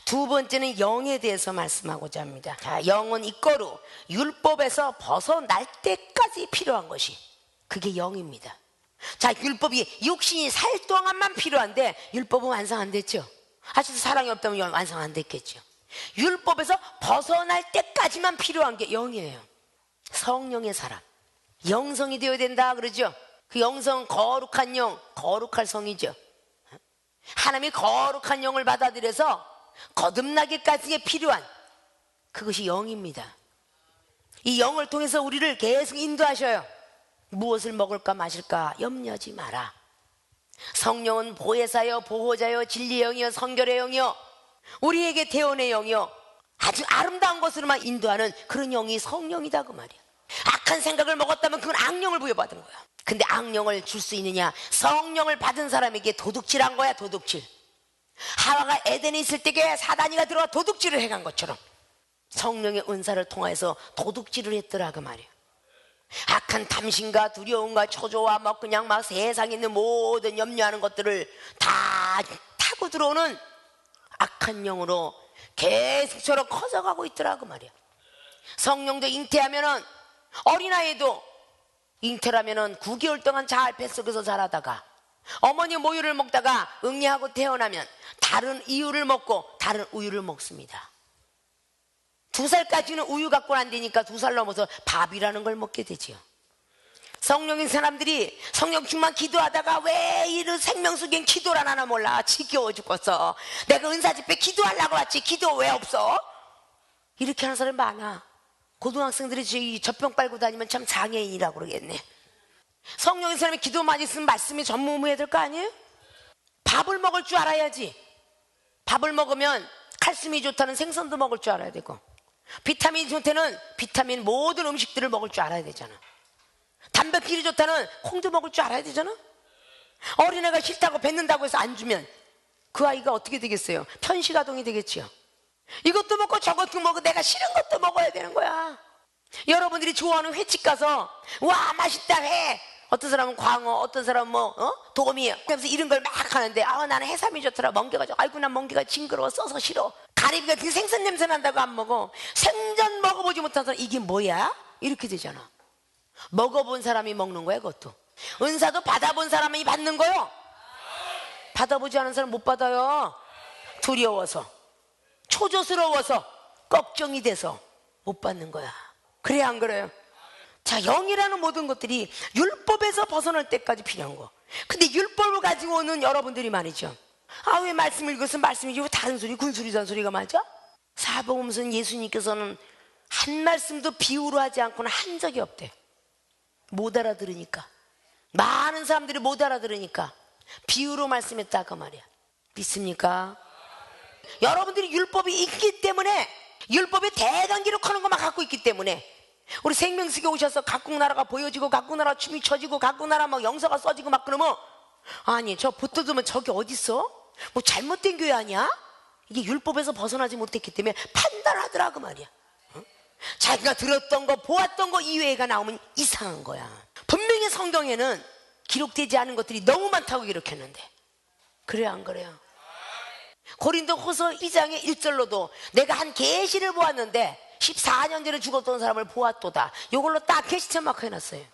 두 번째는 영에 대해서 말씀하고자 합니다. 자, 영은 이거로 율법에서 벗어날 때까지 필요한 것이, 그게 영입니다. 자, 율법이 육신이 살 동안만 필요한데 율법은 완성 안 됐죠. 아직도 사랑이 없다면 완성 안 됐겠죠. 율법에서 벗어날 때까지만 필요한 게 영이에요. 성령의 사람, 영성이 되어야 된다 그러죠. 그 영성, 거룩한 영, 거룩할 성이죠. 하나님이 거룩한 영을 받아들여서 거듭나기까지에 필요한 그것이 영입니다. 이 영을 통해서 우리를 계속 인도하셔요. 무엇을 먹을까 마실까 염려하지 마라. 성령은 보혜사여, 보호자여, 진리의 영이여, 성결의 영이여, 우리에게 대원의 영이여, 아주 아름다운 것으로만 인도하는 그런 영이 성령이다 그 말이야. 악한 생각을 먹었다면 그건 악령을 부여받은 거야. 근데 악령을 줄 수 있느냐? 성령을 받은 사람에게 도둑질한 거야. 도둑질. 하와가 에덴에 있을 때에 사단이가 들어와 도둑질을 해간 것처럼 성령의 은사를 통해서 도둑질을 했더라 그 말이야. 악한 탐심과 두려움과 초조와 그냥 세상에 있는 모든 염려하는 것들을 다 타고 들어오는 악한 영으로 계속처럼 커져가고 있더라 그 말이야. 성령도 잉태하면은, 어린아이도 잉태라면은 9개월 동안 잘 뱃속에서 자라다가 어머니 모유를 먹다가 응애하고 태어나면 다른 이유를 먹고 다른 우유를 먹습니다. 2살까지는 우유 갖고는 안 되니까 2살 넘어서 밥이라는 걸 먹게 되지요. 성령인 사람들이 성령 충만 기도하다가 왜 이런 생명수경 기도를 안 하나 몰라. 지겨워 죽겠어. 내가 은사 집회 기도하려고 왔지 기도 왜 없어? 이렇게 하는 사람이 많아. 고등학생들이 젖병 빨고 다니면 참 장애인이라고 그러겠네. 성령인 사람이 기도만 있으면 말씀이 전무후무해야 될 거 아니에요? 밥을 먹을 줄 알아야지. 밥을 먹으면 칼슘이 좋다는 생선도 먹을 줄 알아야 되고, 비타민이 좋다는 비타민 모든 음식들을 먹을 줄 알아야 되잖아. 단백질이 좋다는 콩도 먹을 줄 알아야 되잖아. 어린애가 싫다고 뱉는다고 해서 안 주면 그 아이가 어떻게 되겠어요? 편식아동이 되겠지요. 이것도 먹고 저것도 먹고 내가 싫은 것도 먹어야 되는 거야. 여러분들이 좋아하는 횟집 가서 와 맛있다 해. 어떤 사람은 광어, 어떤 사람은 도미, 그래서 이런 걸 막 하는데 나는 해삼이 좋더라. 멍게가 좋아. 아이고 난 멍게가 징그러워 써서 싫어. 가리비가 그 생선 냄새 난다고 안 먹어. 생전 먹어보지 못한 사람 이게 뭐야? 이렇게 되잖아. 먹어본 사람이 먹는 거야 그것도. 은사도 받아본 사람이 받는 거요. 받아보지 않은 사람 못 받아요. 두려워서, 초조스러워서, 걱정이 돼서 못 받는 거야. 그래 안 그래요? 자, 영이라는 모든 것들이 율법에서 벗어날 때까지 필요한 거. 근데 율법을 가지고 오는 여러분들이 말이죠. 왜 말씀을 읽었으면 말씀이지 왜 다른 소리, 군소리, 잔소리가 맞아? 사복음서는 예수님께서는 한 말씀도 비유로 하지 않고는 한 적이 없대. 못 알아들으니까. 많은 사람들이 못 알아들으니까 비유로 말씀했다 그 말이야. 믿습니까? 여러분들이 율법이 있기 때문에, 율법의 대단 기록하는 것만 갖고 있기 때문에 우리 생명수교 오셔서 각국 나라가 보여지고 각국 나라 춤이 춰지고 각국 나라 영서가 써지고 그러면 아니 저 붙어두면 저기 어딨어? 뭐 잘못된 교회 아니야? 이게 율법에서 벗어나지 못했기 때문에 판단하더라 그 말이야. 자기가 들었던 거 보았던 거 이외가 나오면 이상한 거야. 분명히 성경에는 기록되지 않은 것들이 너무 많다고 기록했는데 그래요 안 그래요? 고린도후서 2장의 1절로도 내가 한 계시를 보았는데 14년 전에 죽었던 사람을 보았도다. 이걸로 딱 계시체 마크 해놨어요.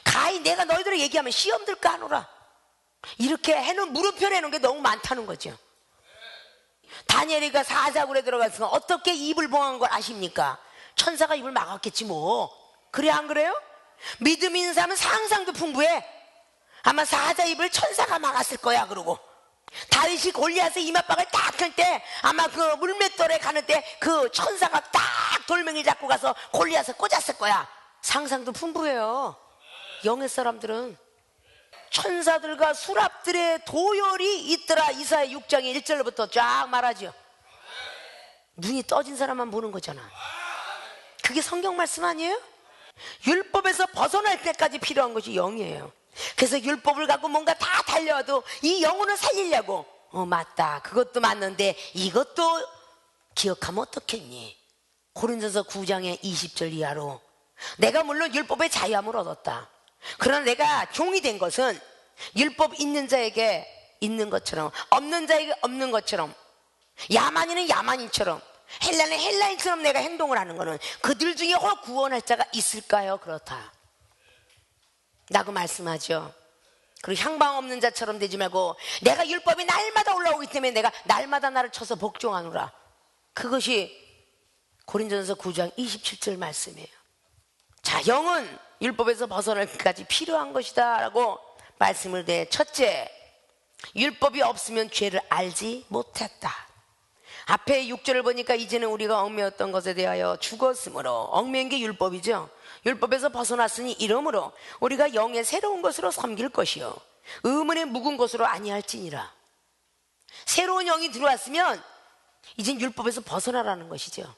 가히 내가 너희들을 얘기하면 시험 들까 하노라. 이렇게 해놓은 물음표 해놓은 게 너무 많다는 거죠. 다니엘이가 사자굴에 들어가서 어떻게 입을 봉한 걸 아십니까? 천사가 입을 막았겠지 뭐. 그래 안 그래요? 믿음 있는 사람은 상상도 풍부해. 아마 사자 입을 천사가 막았을 거야. 그러고 다윗이 골리앗의 이맛박을 딱 할 때 아마 그 물맷돌에 가는 때 그 천사가 딱 돌멩이 잡고 가서 골리앗을 꽂았을 거야. 상상도 풍부해요. 영의 사람들은 천사들과 수랍들의 도열이 있더라. 이사야 6장의 1절부터 쫙 말하죠. 눈이 떠진 사람만 보는 거잖아. 그게 성경 말씀 아니에요? 율법에서 벗어날 때까지 필요한 것이 영이에요. 그래서 율법을 갖고 뭔가 다 달려와도 이 영혼을 살리려고 맞다 그것도 맞는데 이것도 기억하면 어떻겠니? 고린도서 9장의 20절 이하로 내가 물론 율법의 자유함을 얻었다. 그러나 내가 종이 된 것은 율법 있는 자에게 있는 것처럼 없는 자에게 없는 것처럼 야만인은 야만인처럼, 헬라는 헬라인처럼 내가 행동을 하는 거는 그들 중에 혹 구원할 자가 있을까요? 그렇다 라고 말씀하죠. 그리고 향방 없는 자처럼 되지 말고 내가 율법이 날마다 올라오기 때문에 내가 날마다 나를 쳐서 복종하노라. 그것이 고린도전서 9장 27절 말씀이에요. 자, 영은 율법에서 벗어나기까지 필요한 것이다 라고 말씀을 내. 첫째, 율법이 없으면 죄를 알지 못했다. 앞에 6절을 보니까 이제는 우리가 얽매였던 것에 대하여 죽었으므로, 얽매인 게 율법이죠. 율법에서 벗어났으니 이러므로 우리가 영의 새로운 것으로 섬길 것이요 의문의 묵은 것으로 아니할지니라. 새로운 영이 들어왔으면 이젠 율법에서 벗어나라는 것이죠.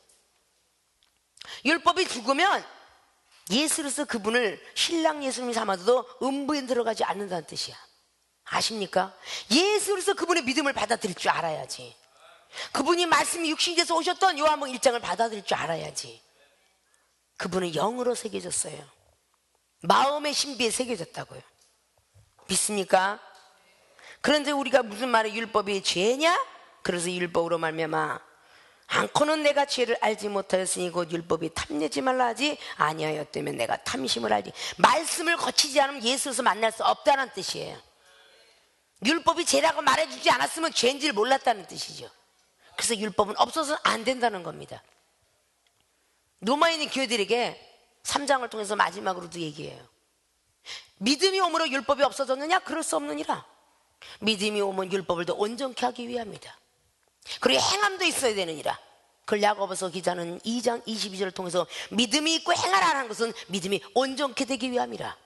율법이 죽으면 예수로서 그분을 신랑 예수님 삼아도 음부에 들어가지 않는다는 뜻이야. 아십니까? 예수로서 그분의 믿음을 받아들일 줄 알아야지. 그분이 말씀이 육신에서 오셨던 요한복음 1장을 받아들일 줄 알아야지. 그분은 영으로 새겨졌어요. 마음의 신비에 새겨졌다고요. 믿습니까? 그런데 우리가 무슨 말에 율법이 죄냐? 그래서 율법으로 말미암아 않고는 내가 죄를 알지 못하였으니 곧 율법이 탐내지 말라 하지 아니하였다면 내가 탐심을 알지. 말씀을 거치지 않으면 예수로서 만날 수 없다는 뜻이에요. 율법이 죄라고 말해주지 않았으면 죄인 줄 몰랐다는 뜻이죠. 그래서 율법은 없어서는 안 된다는 겁니다. 로마에 있는 교회들에게 3장을 통해서 마지막으로도 얘기해요. 믿음이 오므로 율법이 없어졌느냐? 그럴 수 없느니라. 믿음이 오면 율법을 더 온전케 하기 위함이다. 그리고 행함도 있어야 되느니라. 그걸 야고보서 기자는 2장 22절을 통해서 믿음이 있고 행하라는 것은 믿음이 온전케 되기 위함이라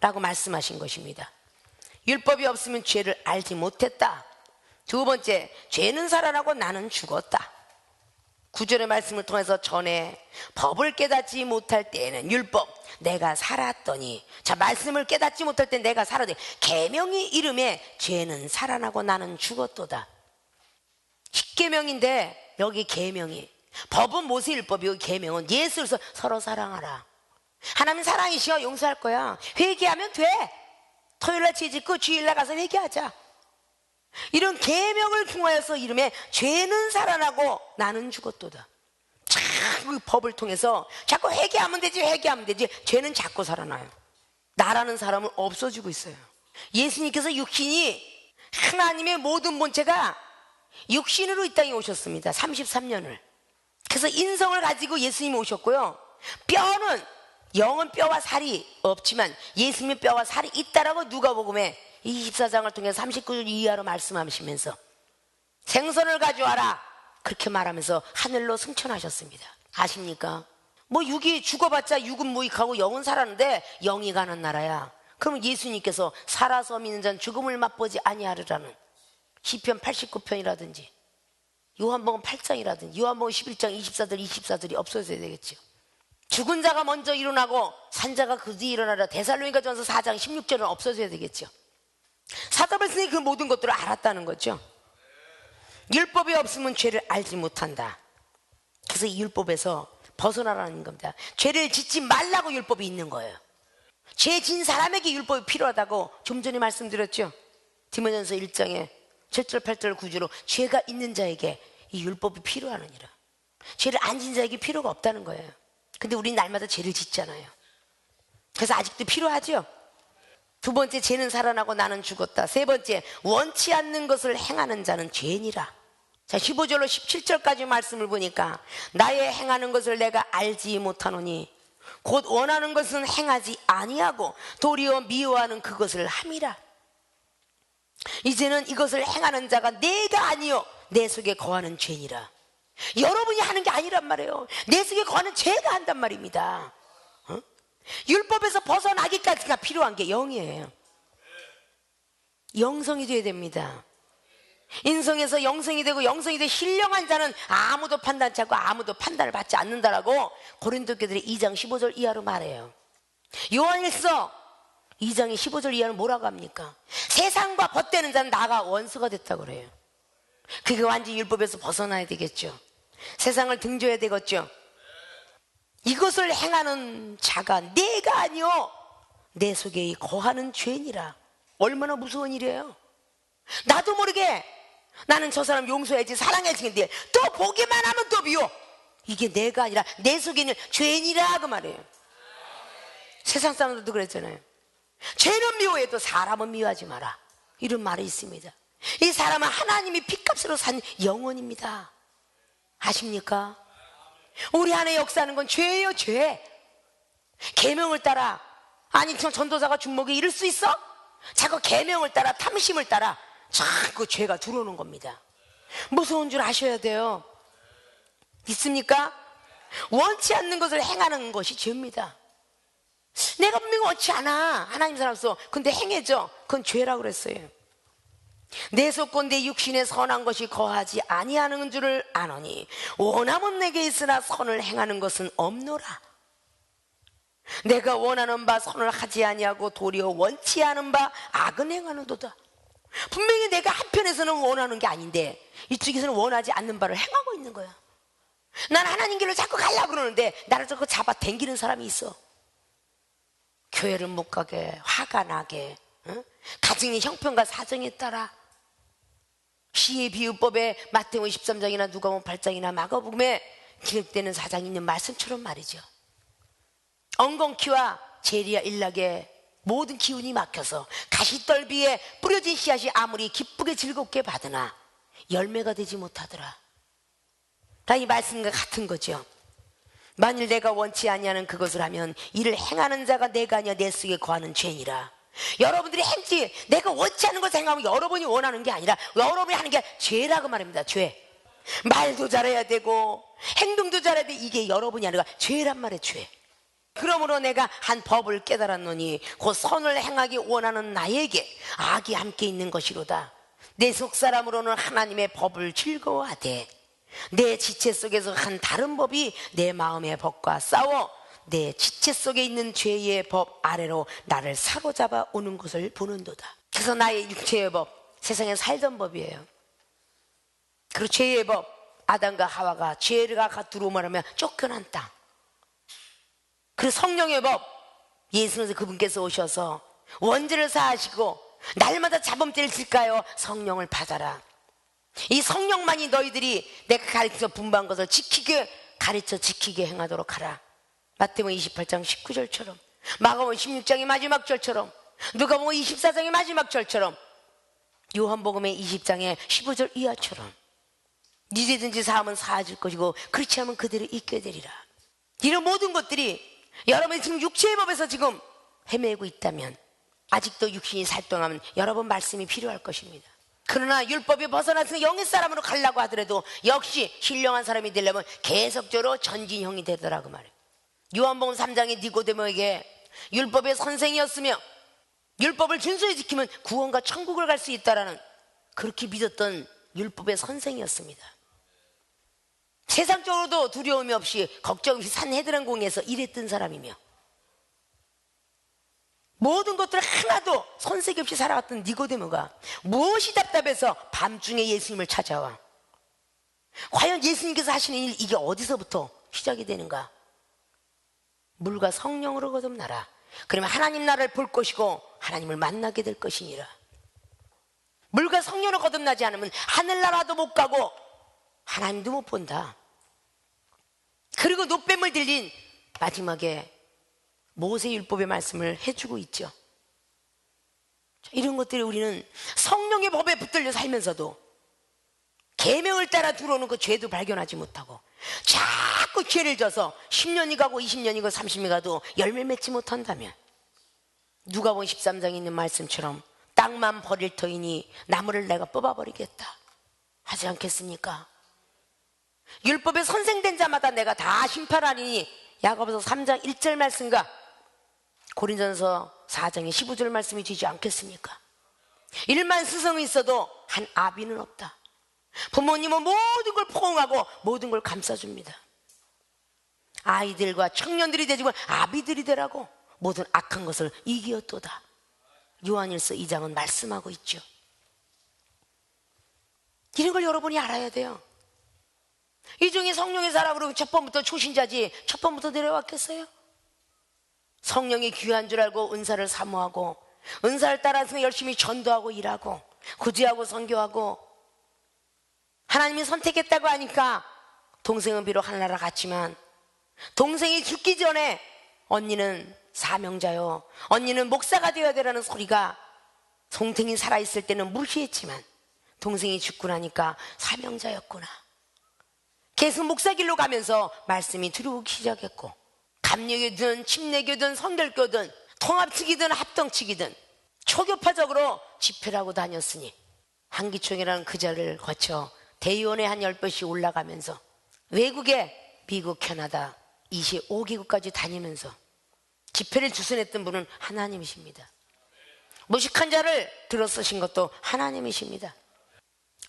라고 말씀하신 것입니다. 율법이 없으면 죄를 알지 못했다. 두 번째, 죄는 살아나고 나는 죽었다. 9절의 말씀을 통해서 전에 법을 깨닫지 못할 때에는 율법 내가 살았더니, 자, 말씀을 깨닫지 못할 때 내가 살았더니 계명이 이름에 죄는 살아나고 나는 죽었도다. 10계명인데 여기 계명이, 법은 모세율법이고 계명은 예수로서 서로 사랑하라. 하나님 사랑이시여 용서할 거야. 회개하면 돼. 토요일날 죄짓고 주일날 가서 회개하자. 이런 계명을 통하여서 이름에 죄는 살아나고 나는 죽었도다. 자꾸 법을 통해서 자꾸 회개하면 되지, 회개하면 되지. 죄는 자꾸 살아나요. 나라는 사람은 없어지고 있어요. 예수님께서 육신이 하나님의 모든 본체가 육신으로 이 땅에 오셨습니다. 33년을. 그래서 인성을 가지고 예수님이 오셨고요. 뼈는, 영은 뼈와 살이 없지만 예수님의 뼈와 살이 있다라고 누가복음에 24장을 통해 39절 이하로 말씀하시면서 생선을 가져와라 그렇게 말하면서 하늘로 승천하셨습니다. 아십니까? 뭐 육이 죽어봤자 육은 무익하고 영은 살았는데 영이 가는 나라야. 그러면 예수님께서 살아서 믿는 자는 죽음을 맛보지 아니하리라는 시편 89편이라든지 요한복음 8장이라든지 요한복음 11장 24절 없어져야 되겠죠. 죽은 자가 먼저 일어나고 산 자가 그 뒤에 일어나라. 데살로니가전서 4장 16절은 없어져야 되겠죠. 사도 바울이 그 모든 것들을 알았다는 거죠. 율법이 없으면 죄를 알지 못한다. 그래서 이 율법에서 벗어나라는 겁니다. 죄를 짓지 말라고 율법이 있는 거예요. 죄 진 사람에게 율법이 필요하다고 좀 전에 말씀드렸죠. 디모데전서 1장에 7절 8절 9절로 죄가 있는 자에게 이 율법이 필요하느니라. 죄를 안 진 자에게 필요가 없다는 거예요. 근데 우린 날마다 죄를 짓잖아요. 그래서 아직도 필요하죠. 두 번째, 죄는 살아나고 나는 죽었다. 세 번째, 원치 않는 것을 행하는 자는 죄인이라. 자, 15절로 17절까지 말씀을 보니까 나의 행하는 것을 내가 알지 못하노니 곧 원하는 것은 행하지 아니하고 도리어 미워하는 그것을 함이라. 이제는 이것을 행하는 자가 내가 아니요 내 속에 거하는 죄니라. 여러분이 하는 게 아니란 말이에요. 내 속에 거하는 죄가 한단 말입니다. 율법에서 벗어나기까지가 필요한 게 영이에요. 영성이 돼야 됩니다. 인성에서 영성이 되고 영성이 돼 신령한 자는 아무도 판단치 않고 아무도 판단을 받지 않는다라고 고린도 교회들이 2장 15절 이하로 말해요. 요한일서 2장의 15절 이하는 뭐라고 합니까? 세상과 벗되는 자는 나가 원수가 됐다고 그래요. 그게 완전히 율법에서 벗어나야 되겠죠. 세상을 등져야 되겠죠. 이것을 행하는 자가 내가 아니요 내 속에 거하는 죄니라. 얼마나 무서운 일이에요. 나도 모르게 나는 저 사람 용서해야지, 사랑해야지. 근데 또 보기만 하면 또 미워. 이게 내가 아니라 내 속에 있는 죄인이라 그 말이에요. 세상 사람들도 그랬잖아요. 죄는 미워해도 사람은 미워하지 마라, 이런 말이 있습니다. 이 사람은 하나님이 핏값으로 산 영혼입니다. 아십니까? 우리 안에 역사하는 건 죄예요, 죄. 계명을 따라, 아니 저 전도사가 중목에 이를 수 있어? 자꾸 계명을 따라, 탐심을 따라 자꾸 죄가 들어오는 겁니다. 무서운 줄 아셔야 돼요. 믿습니까? 원치 않는 것을 행하는 것이 죄입니다. 내가 분명히 원치 않아, 하나님 사람으로서. 근데 행해져. 그건 죄라고 그랬어요. 내 속고 내 육신에 선한 것이 거하지 아니하는 줄을 아노니 원함은 내게 있으나 선을 행하는 것은 없노라. 내가 원하는 바 선을 하지 아니하고 도리어 원치 않은 바 악은 행하는도다. 분명히 내가 한편에서는 원하는 게 아닌데 이쪽에서는 원하지 않는 바를 행하고 있는 거야. 난 하나님 길로 자꾸 가려고 그러는데 나를 자꾸 잡아 당기는 사람이 있어. 교회를 못 가게, 화가 나게, 가정의 형편과 사정에 따라. 시의 비유법에 마태복음 13장이나 누가복음 8장이나 마가복음에 기록되는 사장이 있는 말씀처럼 말이죠. 엉겅퀴와 재리와 일락에 모든 기운이 막혀서 가시떨비에 뿌려진 씨앗이 아무리 기쁘게 즐겁게 받으나 열매가 되지 못하더라. 다 이 말씀과 같은 거죠. 만일 내가 원치 아니하는 그것을 하면 이를 행하는 자가 내가 아니야 내 속에 거하는 죄니라. 여러분들이 행지, 내가 원치 않는 것을 행하면 여러분이 원하는 게 아니라 여러분이 하는 게 죄라고 말합니다. 죄. 말도 잘해야 되고 행동도 잘해야 돼. 이게 여러분이 아니라 죄란 말이에요. 죄. 그러므로 내가 한 법을 깨달았노니 곧 선을 행하기 원하는 나에게 악이 함께 있는 것이로다. 내 속사람으로는 하나님의 법을 즐거워하되 내 지체 속에서 한 다른 법이 내 마음의 법과 싸워 내 지체 속에 있는 죄의 법 아래로 나를 사로잡아 오는 것을 보는도다. 그래서 나의 육체의 법, 세상에 살던 법이에요. 그리고 죄의 법, 아담과 하와가 죄가 들어오면 하면 쫓겨난 땅. 그리고 성령의 법, 예수님께서 그분께서 오셔서 원죄를 사하시고 날마다 잡음죄를 질까요? 성령을 받아라. 이 성령만이 너희들이 내가 가르쳐 분부한 것을 가르쳐 지키게 행하도록 하라. 마태복음 28장 19절처럼, 마가복음 16장의 마지막 절처럼, 누가복음 24장의 마지막 절처럼, 요한복음의 20장의 15절 이하처럼 니제든지 사하면 사해질 것이고 그렇지 않으면 그대로 잊게 되리라. 이런 모든 것들이 여러분이 지금 육체의 법에서 지금 헤매고 있다면 아직도 육신이 살동하면 여러분 말씀이 필요할 것입니다. 그러나 율법이 벗어나서 영의 사람으로 가려고 하더라도 역시 신령한 사람이 되려면 계속적으로 전진형이 되더라고 말이에요. 요한복음 3장의 니고데모에게 율법의 선생이었으며 율법을 준수히 지키면 구원과 천국을 갈 수 있다라는, 그렇게 믿었던 율법의 선생이었습니다. 세상적으로도 두려움이 없이 걱정 없이 산헤드란 공에서 일했던 사람이며 모든 것들을 하나도 손색이 없이 살아왔던 니고데모가 무엇이 답답해서 밤중에 예수님을 찾아와. 과연 예수님께서 하시는 일, 이게 어디서부터 시작이 되는가? 물과 성령으로 거듭나라. 그러면 하나님 나라를 볼 것이고 하나님을 만나게 될 것이니라. 물과 성령으로 거듭나지 않으면 하늘나라도 못 가고 하나님도 못 본다. 그리고 노뱀을 들린 마지막에 모세율법의 말씀을 해주고 있죠. 이런 것들이 우리는 성령의 법에 붙들려 살면서도 계명을 따라 들어오는 그 죄도 발견하지 못하고 자꾸 죄를 져서 10년이 가고 20년이 가고 30년이 가도 열매 맺지 못한다면 누가복음 13장에 있는 말씀처럼 땅만 버릴 터이니 나무를 내가 뽑아버리겠다 하지 않겠습니까? 율법에 선생된 자마다 내가 다 심판하리니 야고보서 3장 1절 말씀과 고린전서 4장의 15절 말씀이 되지 않겠습니까? 일만 스승이 있어도 한 아비는 없다. 부모님은 모든 걸 포옹하고 모든 걸 감싸줍니다. 아이들과 청년들이 되지고 아비들이 되라고 모든 악한 것을 이기었도다. 요한일서 2장은 말씀하고 있죠. 이런 걸 여러분이 알아야 돼요. 이 중에 성령의 사람으로 첫 번부터 초신자지 첫 번부터 내려왔겠어요? 성령이 귀한 줄 알고 은사를 사모하고 은사를 따라서 열심히 전도하고 일하고 구제하고 선교하고 하나님이 선택했다고 하니까 동생은 비록 하늘나라 갔지만 동생이 죽기 전에 언니는 사명자요, 언니는 목사가 되어야 되라는 소리가 동생이 살아있을 때는 무시했지만 동생이 죽고 나니까 사명자였구나. 계속 목사길로 가면서 말씀이 들어오기 시작했고, 감리교든 침례교든 성결교든 통합측이든 합동측이든 초교파적으로 집회를 하고 다녔으니 한기총이라는 그 자리를 거쳐 대의원에 한 10번씩 올라가면서 외국에 미국, 캐나다 25개국까지 다니면서 집회를 주선했던 분은 하나님이십니다. 무식한 자를 들어 쓰신 것도 하나님이십니다.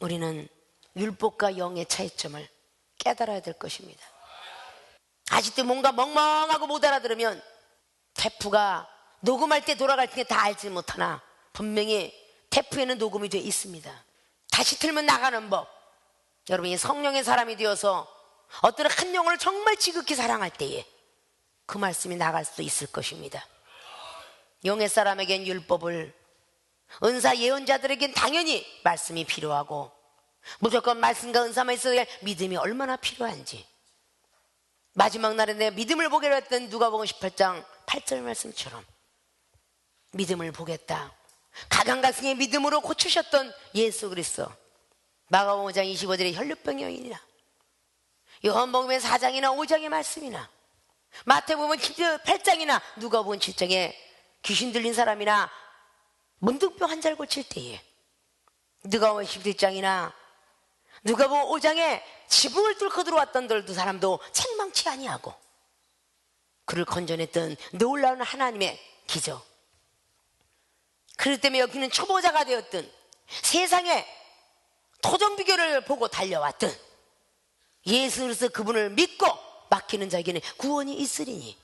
우리는 율법과 영의 차이점을 깨달아야 될 것입니다. 아직도 뭔가 멍멍하고 못 알아들으면 테프가 녹음할 때 돌아갈 때 다 알지 못하나 분명히 테프에는 녹음이 되어 있습니다. 다시 틀면 나가는 법. 여러분이 성령의 사람이 되어서 어떤 한 영혼을 정말 지극히 사랑할 때에 그 말씀이 나갈 수도 있을 것입니다. 영의 사람에겐 율법을, 은사 예언자들에겐 당연히 말씀이 필요하고 무조건 말씀과 은사만 있어야 믿음이 얼마나 필요한지, 마지막 날에 내 믿음을 보기로 했던 누가복음 18장 8절 말씀처럼 믿음을 보겠다. 가강가승의 믿음으로 고치셨던 예수 그리스도, 마가복음 5장 25절의 혈루병 여인이나 요한복음의 4장이나 5장의 말씀이나 마태복음 8장이나 누가복음 7장에 귀신 들린 사람이나 문둥병 환자를 고칠 때에, 누가복음 17장이나 누가복음 5장에 지붕을 뚫고 들어왔던 사람도 책망치 아니하고 그를 건져냈던 놀라운 하나님의 기적. 그렇기 때문에 여기는 초보자가 되었든 세상에 토종비교를 보고 달려왔든 예수 그리스도 그분을 믿고 맡기는 자에게는 구원이 있으리니,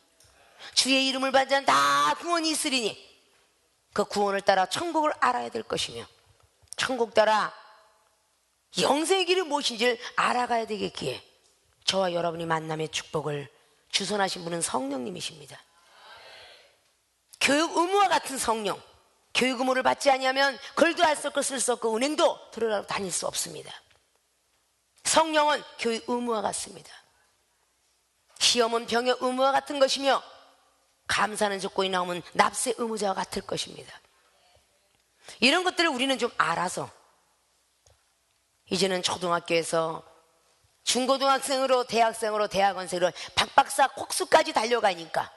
주의 이름을 받는 자는 다 구원이 있으리니 그 구원을 따라 천국을 알아야 될 것이며 천국 따라 영생의 길이 무엇인지를 알아가야 되겠기에 저와 여러분이 만남의 축복을 주선하신 분은 성령님이십니다. 교육 의무와 같은 성령, 교육 의무를 받지 아니하면 글도 알 수 없고 쓸 수 없고 은행도 들어가고 다닐 수 없습니다. 성령은 교육 의무와 같습니다. 시험은 병의 의무와 같은 것이며 감사하는 조건이 나오면 납세 의무자와 같을 것입니다. 이런 것들을 우리는 좀 알아서 이제는 초등학교에서 중고등학생으로 대학생으로 대학원생으로 박박사 콕수까지 달려가니까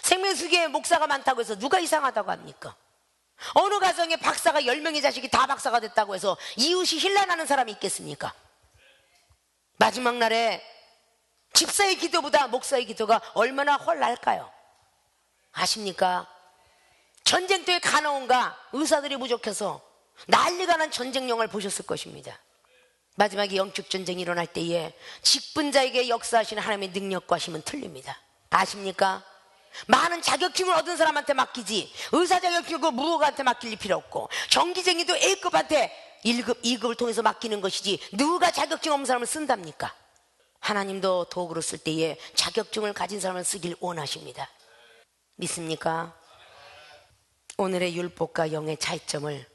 생명수기에 목사가 많다고 해서 누가 이상하다고 합니까? 어느 가정에 박사가 10명의 자식이 다 박사가 됐다고 해서 이웃이 힐난하는 사람이 있겠습니까? 마지막 날에 집사의 기도보다 목사의 기도가 얼마나 헐날까요? 아십니까? 전쟁터에 가나온가 의사들이 부족해서 난리가 난 전쟁영화를 보셨을 것입니다. 마지막에 영적 전쟁이 일어날 때에 직분자에게 역사하시는 하나님의 능력과 힘은 틀립니다. 아십니까? 많은 자격증을 얻은 사람한테 맡기지 의사 자격증을 무허가한테 맡길 필요 없고 전기쟁이도 A급한테 1급, 2급을 통해서 맡기는 것이지 누가 자격증 없는 사람을 쓴답니까? 하나님도 도구로 쓸 때에 자격증을 가진 사람을 쓰길 원하십니다. 믿습니까? 오늘의 율법과 영의 차이점을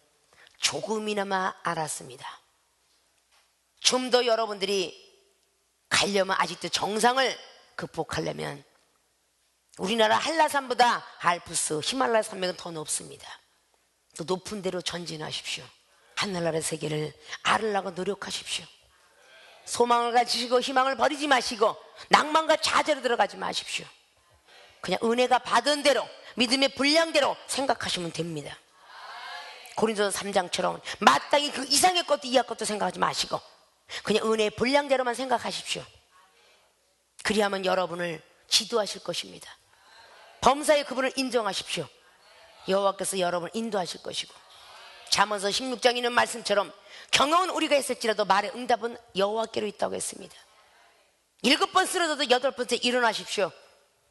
조금이나마 알았습니다. 좀 더 여러분들이 가려면, 아직도 정상을 극복하려면 우리나라 한라산보다 알프스, 히말라야 산맥은 더 높습니다. 또 높은 데로 전진하십시오. 하늘나라의 세계를 알으려고 노력하십시오. 소망을 가지시고 희망을 버리지 마시고 낭만과 좌절로 들어가지 마십시오. 그냥 은혜가 받은 대로 믿음의 분량대로 생각하시면 됩니다. 고린도서 3장처럼 마땅히 그 이상의 것도 이하 것도 생각하지 마시고 그냥 은혜의 분량대로만 생각하십시오. 그리하면 여러분을 지도하실 것입니다. 범사의 그분을 인정하십시오. 여호와께서 여러분을 인도하실 것이고, 잠언서 16장에 있는 말씀처럼 경영은 우리가 했을지라도 말의 응답은 여호와께로 있다고 했습니다. 7번 쓰러져도 8번째 일어나십시오.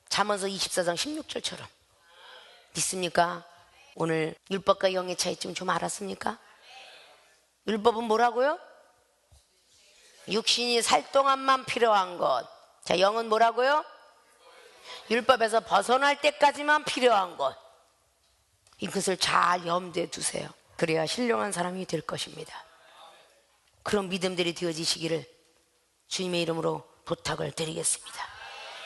잠언서 24장 16절처럼. 믿습니까? 오늘 율법과 영의 차이점 좀 알았습니까? 율법은 뭐라고요? 육신이 살 동안만 필요한 것. 자, 영은 뭐라고요? 율법에서 벗어날 때까지만 필요한 것. 이것을 잘 염두에 두세요. 그래야 신령한 사람이 될 것입니다. 그런 믿음들이 되어지시기를 주님의 이름으로 부탁을 드리겠습니다.